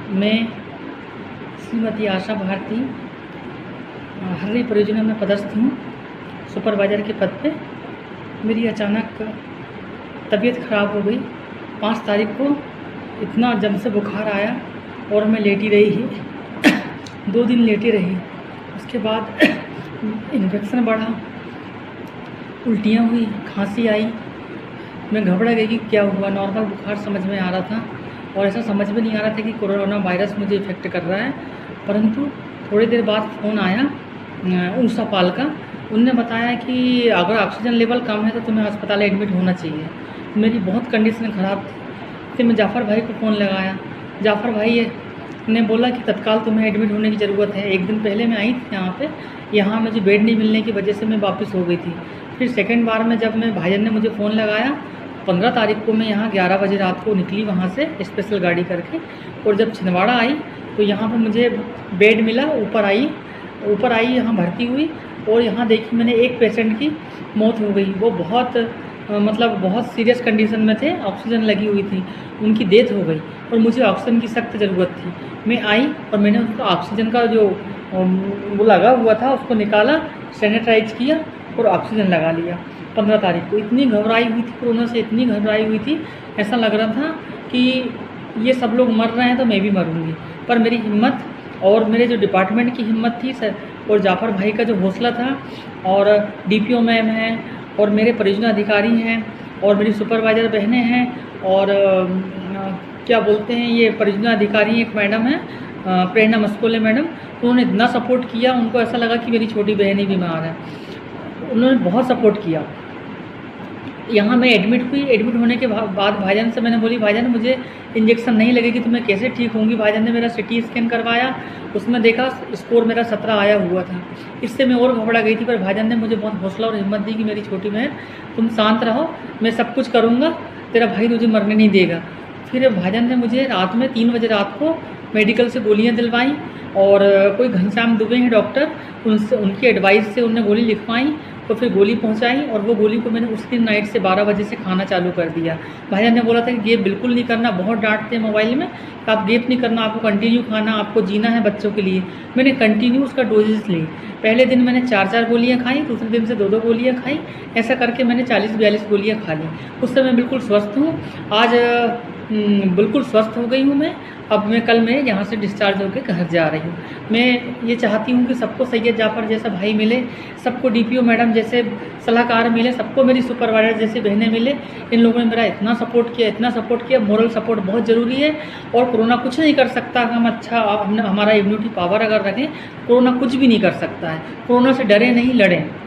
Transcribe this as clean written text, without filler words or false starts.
मैं श्रीमती आशा भारती हर्री परियोजना में पदस्थ हूँ, सुपरवाइज़र के पद पे। मेरी अचानक तबीयत ख़राब हो गई। 5 तारीख को इतना जम से बुखार आया और मैं लेटी रही 2 दिन लेटी रही। उसके बाद इन्फेक्शन बढ़ा, उल्टियाँ हुई, खांसी आई। मैं घबरा गई कि क्या हुआ। नॉर्मल बुखार समझ में आ रहा था और ऐसा समझ में नहीं आ रहा था कि कोरोना वायरस मुझे इफ़ेक्ट कर रहा है। परंतु थोड़ी देर बाद फ़ोन आया ऊषा पाल का। उनने बताया कि अगर ऑक्सीजन लेवल कम है तो तुम्हें अस्पताल एडमिट होना चाहिए। मेरी बहुत कंडीशन ख़राब थी। फिर मैं जाफ़र भाई को फ़ोन लगाया। जाफ़र भाई ने बोला कि तत्काल तुम्हें एडमिट होने की ज़रूरत है। 1 दिन पहले मैं आई थी यहाँ पे। यहाँ मुझे बेड नहीं मिलने की वजह से मैं वापस हो गई थी। फिर सेकंड बार में जब मैं भाईजान ने मुझे फ़ोन लगाया, 15 तारीख को मैं यहाँ 11 बजे रात को निकली वहाँ से स्पेशल गाड़ी करके। और जब छिंदवाड़ा आई तो यहाँ पर मुझे बेड मिला। ऊपर आई यहाँ भर्ती हुई और यहाँ देखी मैंने एक पेशेंट की मौत हो गई। वो बहुत बहुत सीरियस कंडीशन में थे, ऑक्सीजन लगी हुई थी, उनकी डेथ हो गई और मुझे ऑक्सीजन की सख्त ज़रूरत थी। मैं आई और मैंने उसको ऑक्सीजन का जो वो लगा हुआ था उसको निकाला, सैनिटाइज किया और ऑक्सीजन लगा लिया। 15 तारीख को इतनी घबराई हुई थी, कोरोना से इतनी घबराई हुई थी, ऐसा लग रहा था कि ये सब लोग मर रहे हैं तो मैं भी मरूंगी। पर मेरी हिम्मत और मेरे जो डिपार्टमेंट की हिम्मत थी सर, और जाफ़र भाई का जो हौसला था, और डीपीओ मैम हैं और मेरे परियोजना अधिकारी हैं और मेरी सुपरवाइज़र बहनें हैं और क्या बोलते हैं ये परियोजना अधिकारी एक मैडम है प्रेरणा मस्कोले मैडम। उन्होंने इतना सपोर्ट किया, उनको ऐसा लगा कि मेरी छोटी बहन ही बीमार है। उन्होंने बहुत सपोर्ट किया। यहाँ मैं एडमिट हुई। एडमिट होने के बाद भाईजान से मैंने बोली, भाईजान मुझे इंजेक्शन नहीं लगेगी तो मैं कैसे ठीक होंगी। भाईजान ने मेरा सिटी स्कैन करवाया, उसमें देखा स्कोर मेरा 17 आया हुआ था। इससे मैं और घबरा गई थी, पर भाईजान ने मुझे बहुत हौसला और हिम्मत दी कि मेरी छोटी बहन तुम शांत रहो, मैं सब कुछ करूँगा, तेरा भाई तुझे मरने नहीं देगा। फिर भाईजान ने मुझे रात में 3 बजे रात को मेडिकल से गोलियाँ दिलवाई और कोई घनश्याम दुबे हैं डॉक्टर, उनसे उनकी एडवाइस से उनने गोली लिखवाई तो फिर गोली पहुंचाई और वो गोली को मैंने उस दिन नाइट से 12 बजे से खाना चालू कर दिया। भाईजान ने बोला था कि गेप बिल्कुल नहीं करना, बहुत डांटते हैं मोबाइल में कि आप गेप नहीं करना, आपको कंटिन्यू खाना, आपको जीना है बच्चों के लिए। मैंने कंटिन्यू उसका डोजेस ली। पहले दिन मैंने 4-4 गोलियाँ खाई, दूसरे दिन से 2-2 गोलियाँ खाई। ऐसा करके मैंने 40-42 गोलियाँ खा ली। उससे मैं बिल्कुल स्वस्थ हूँ। आज बिल्कुल स्वस्थ हो गई हूँ मैं। अब कल मैं यहाँ से डिस्चार्ज होकर घर जा रही हूँ। मैं ये चाहती हूँ कि सबको सैयद जाफ़र जैसा भाई मिले, सबको डीपीओ मैडम जैसे सलाहकार मिले, सबको मेरी सुपरवाइज़र जैसी बहनें मिले। इन लोगों ने मेरा इतना सपोर्ट किया। मोरल सपोर्ट बहुत ज़रूरी है और कोरोना कुछ नहीं कर सकता। हम हमारा इम्यूनिटी पावर अगर रखें, कोरोना कुछ भी नहीं कर सकता है। कोरोना से डरें नहीं, लड़ें।